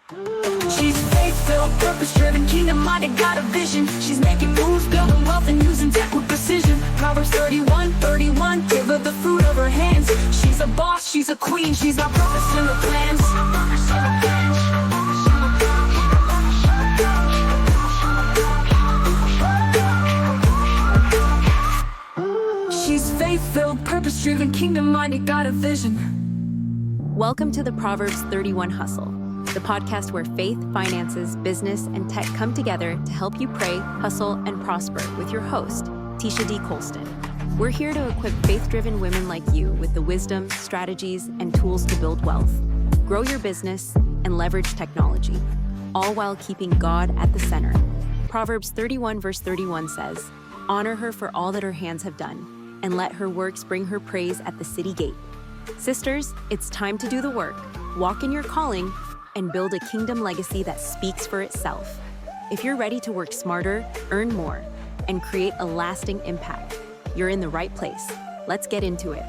She's faith-filled, purpose-driven, kingdom-minded, got a vision. She's making moves, building wealth, and using tech with precision. Proverbs 31:31, give her the fruit of her hands. She's a boss, she's a queen, she's got purpose in her plans. She's faith-filled, purpose-driven, kingdom-minded, got a vision. Welcome to the Proverbs 31 Hustle, the podcast where faith, finances, business, and tech come together to help you pray, hustle, and prosper with your host, Tesha D. Colston. We're here to equip faith-driven women like you with the wisdom, strategies, and tools to build wealth, grow your business, and leverage technology, all while keeping God at the center. Proverbs 31 verse 31 says, "Honor her for all that her hands have done, and let her works bring her praise at the city gate." Sisters, it's time to do the work, walk in your calling, and build a kingdom legacy that speaks for itself. If you're ready to work smarter, earn more, and create a lasting impact, you're in the right place. Let's get into it.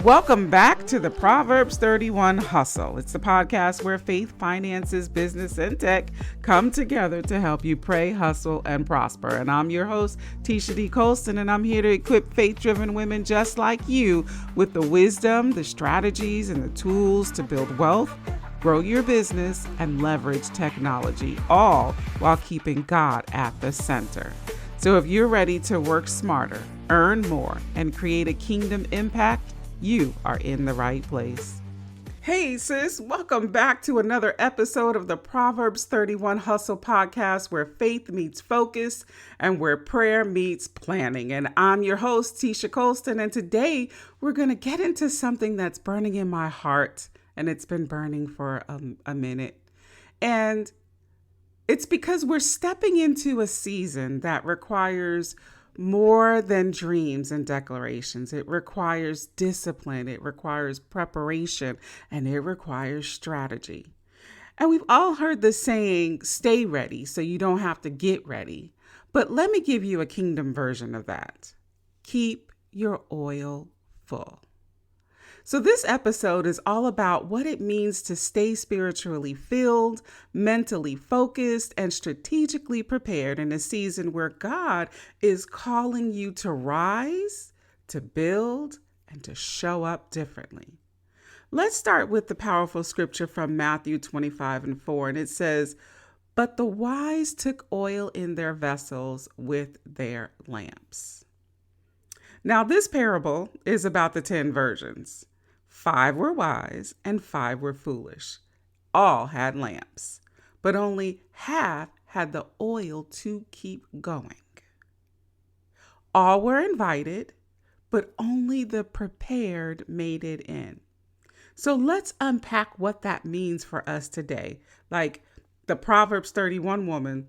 Welcome back to the Proverbs 31 Hustle. It's the podcast where faith, finances, business, and tech come together to help you pray, hustle, and prosper. And I'm your host, Tesha D. Colston, and I'm here to equip faith-driven women just like you with the wisdom, the strategies, and the tools to build wealth, grow your business, and leverage technology, all while keeping God at the center. So if you're ready to work smarter, earn more, and create a kingdom impact, you are in the right place. Hey sis, welcome back to another episode of the Proverbs 31 Hustle podcast, where faith meets focus and where prayer meets planning. And I'm your host, Tesha Colston, and today we're going to get into something that's burning in my heart, and it's been burning for a minute. And it's because we're stepping into a season that requires more than dreams and declarations. It requires discipline, it requires preparation, and it requires strategy. And we've all heard the saying, stay ready so you don't have to get ready. But let me give you a kingdom version of that. Keep your oil full. So this episode is all about what it means to stay spiritually filled, mentally focused, and strategically prepared in a season where God is calling you to rise, to build, and to show up differently. Let's start with the powerful scripture from Matthew 25:4, and it says, "But the wise took oil in their vessels with their lamps." Now this parable is about the 10 virgins. 5 were wise and 5 were foolish. All had lamps, but only half had the oil to keep going. All were invited, but only the prepared made it in. So let's unpack what that means for us today. Like the Proverbs 31 woman,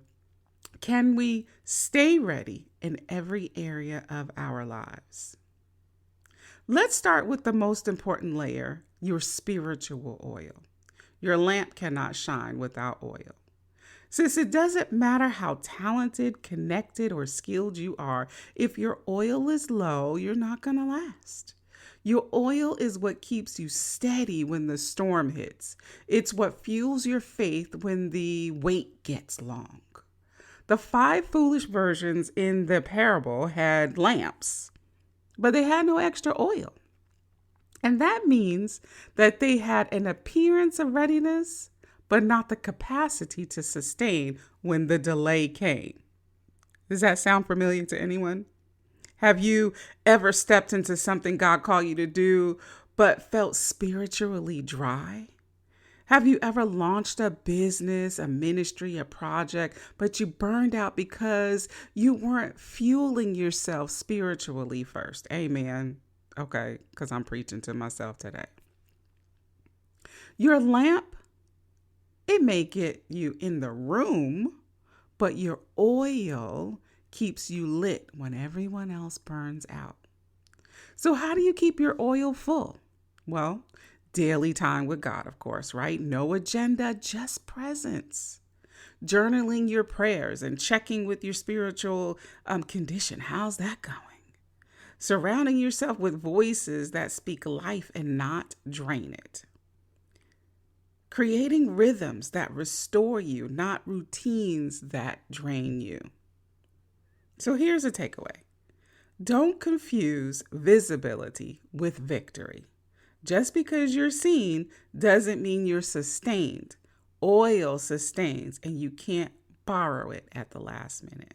can we stay ready in every area of our lives? Let's start with the most important layer, your spiritual oil. Your lamp cannot shine without oil. Since it doesn't matter how talented, connected, or skilled you are, if your oil is low, you're not going to last. Your oil is what keeps you steady when the storm hits. It's what fuels your faith when the wait gets long. The 5 foolish virgins in the parable had lamps, but they had no extra oil. And that means that they had an appearance of readiness, but not the capacity to sustain when the delay came. Does that sound familiar to anyone? Have you ever stepped into something God called you to do, but felt spiritually dry? Have you ever launched a business, a ministry, a project, but you burned out because you weren't fueling yourself spiritually first? Amen. Okay, because I'm preaching to myself today. Your lamp, it may get you in the room, but your oil keeps you lit when everyone else burns out. So how do you keep your oil full? Well, daily time with God, of course, right? No agenda, just presence. Journaling your prayers and checking with your spiritual condition. How's that going? Surrounding yourself with voices that speak life and not drain it. creating rhythms that restore you, not routines that drain you. So here's a takeaway. Don't confuse visibility with victory. Just because you're seen doesn't mean you're sustained. Oil sustains, and you can't borrow it at the last minute.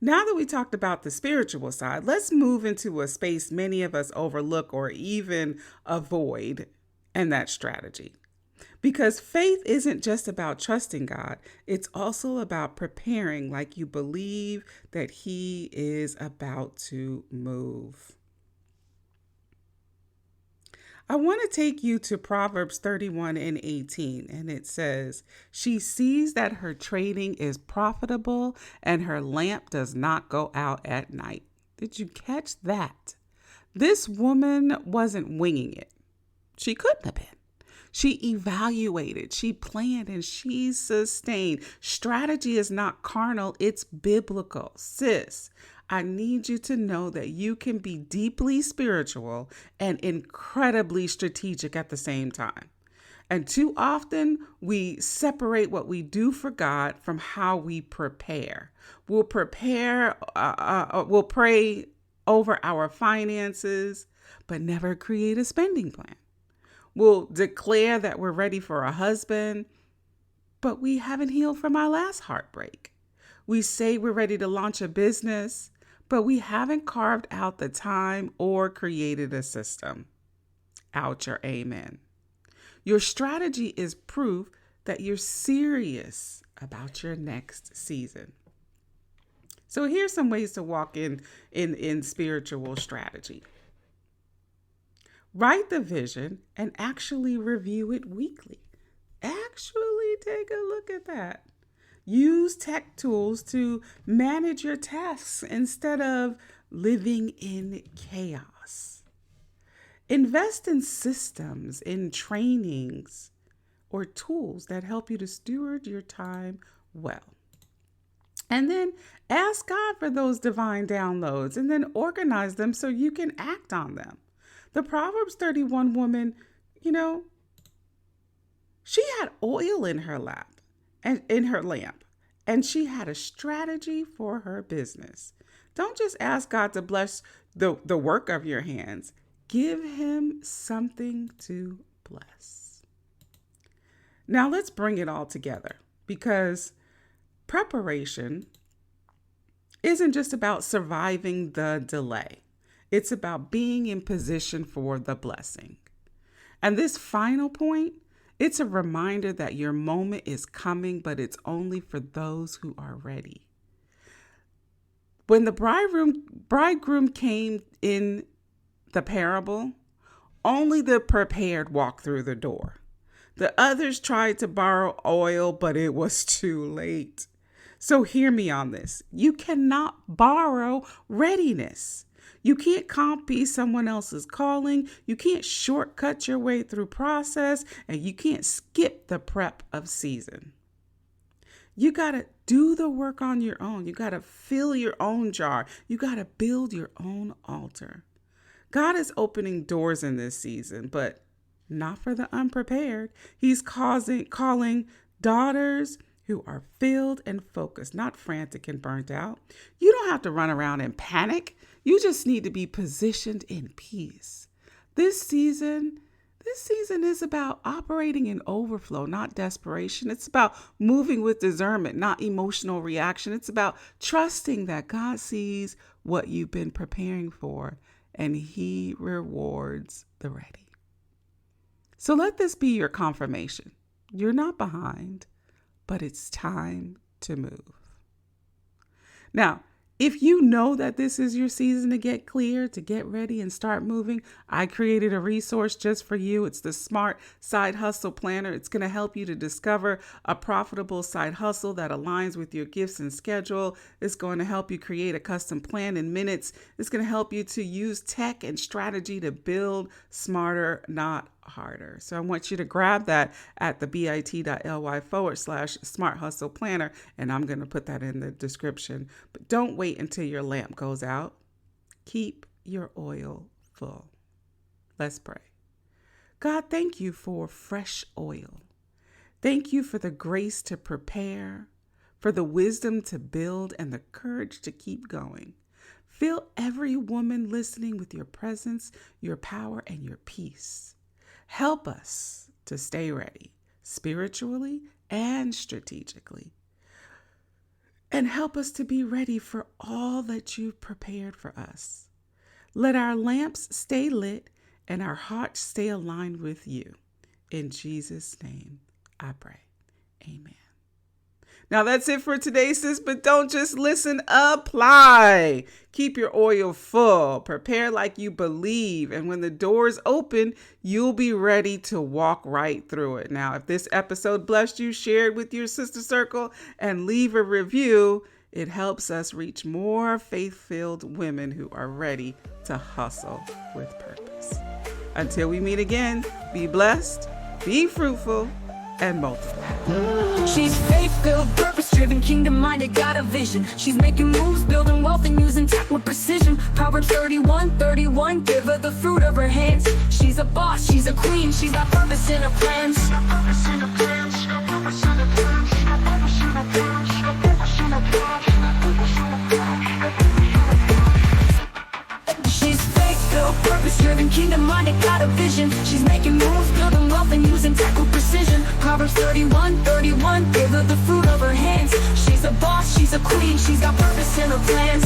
Now that we talked about the spiritual side, let's move into a space many of us overlook or even avoid, and that's strategy. Because faith isn't just about trusting God, it's also about preparing like you believe that He is about to move. I want to take you to Proverbs 31:18, and it says, "She sees that her trading is profitable and her lamp does not go out at night." Did you catch that? This woman wasn't winging it. She couldn't have been. She evaluated, she planned, and she sustained. Strategy is not carnal, it's biblical. Sis, I need you to know that you can be deeply spiritual and incredibly strategic at the same time. And too often we separate what we do for God from how we prepare. We'll pray over our finances, but never create a spending plan. We'll declare that we're ready for a husband, but we haven't healed from our last heartbreak. We say we're ready to launch a business, but we haven't carved out the time or created a system. Out your amen. Your strategy is proof that you're serious about your next season. So here's some ways to walk in spiritual strategy. Write the vision and actually review it weekly. Actually take a look at that. Use tech tools to manage your tasks instead of living in chaos. Invest in systems, in trainings, or tools that help you to steward your time well. And then ask God for those divine downloads and then organize them so you can act on them. The Proverbs 31 woman, she had oil in her lamp, and she had a strategy for her business. Don't just ask God to bless the work of your hands. Give Him something to bless. Now let's bring it all together, because preparation isn't just about surviving the delay. It's about being in position for the blessing. And this final point, it's a reminder that your moment is coming, but it's only for those who are ready. When the bridegroom came in the parable, only the prepared walked through the door. The others tried to borrow oil, but it was too late. So hear me on this. You cannot borrow readiness. You can't copy someone else's calling. You can't shortcut your way through process, and you can't skip the prep of season. You got to do the work on your own. You got to fill your own jar. You got to build your own altar. God is opening doors in this season, but not for the unprepared. He's calling daughters who are filled and focused, not frantic and burnt out. You don't have to run around and panic. You just need to be positioned in peace. This season is about operating in overflow, not desperation. It's about moving with discernment, not emotional reaction. It's about trusting that God sees what you've been preparing for, and He rewards the ready. So let this be your confirmation. You're not behind, but it's time to move. Now, if you know that this is your season to get clear, to get ready and start moving, I created a resource just for you. It's the Smart Side Hustle Planner. It's going to help you to discover a profitable side hustle that aligns with your gifts and schedule. It's going to help you create a custom plan in minutes. It's going to help you to use tech and strategy to build smarter, not harder. So I want you to grab that at the bit.ly/Smart Hustle Planner, and I'm going to put that in the description. But don't wait until your lamp goes out. Keep your oil full. Let's pray. God, thank you for fresh oil. Thank you for the grace to prepare, for the wisdom to build, and the courage to keep going. Fill every woman listening with your presence, your power, and your peace. Help us to stay ready, spiritually and strategically. And help us to be ready for all that you've prepared for us. Let our lamps stay lit and our hearts stay aligned with you. In Jesus' name, I pray. Amen. Now that's it for today, sis, but don't just listen, apply. Keep your oil full. Prepare like you believe. And when the doors open, you'll be ready to walk right through it. Now, if this episode blessed you, share it with your sister circle and leave a review. It helps us reach more faith-filled women who are ready to hustle with purpose. Until we meet again, be blessed, be fruitful, and multiply. She's faith-filled, purpose-driven, kingdom-minded, got a vision. She's making moves, building wealth, and using tech with precision. Proverbs 31:31, give her the fruit of her hands. She's a boss, she's a queen, she's got purpose in her plans. She's faith-filled, purpose-driven, kingdom-minded, got a vision. She's making moves, building wealth, and using tech with precision. Proverbs 31:31, give her the fruit of her hands. She's a boss, she's a queen, she's got purpose in her plans.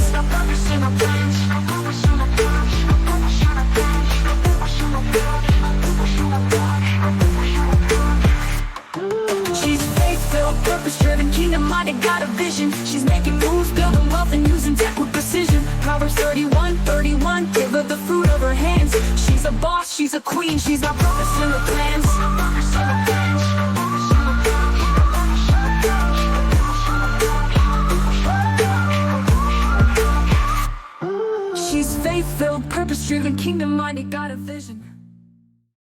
She's faith-filled, purpose-driven, kingdom-minded, got a vision. She's making moves, building wealth, and using tech with precision. Proverbs 31:31, give her the fruit of her hands. She's a boss, she's a queen, she's got purpose in her plans. She's faith-filled, purpose-driven, kingdom-minded, got a vision.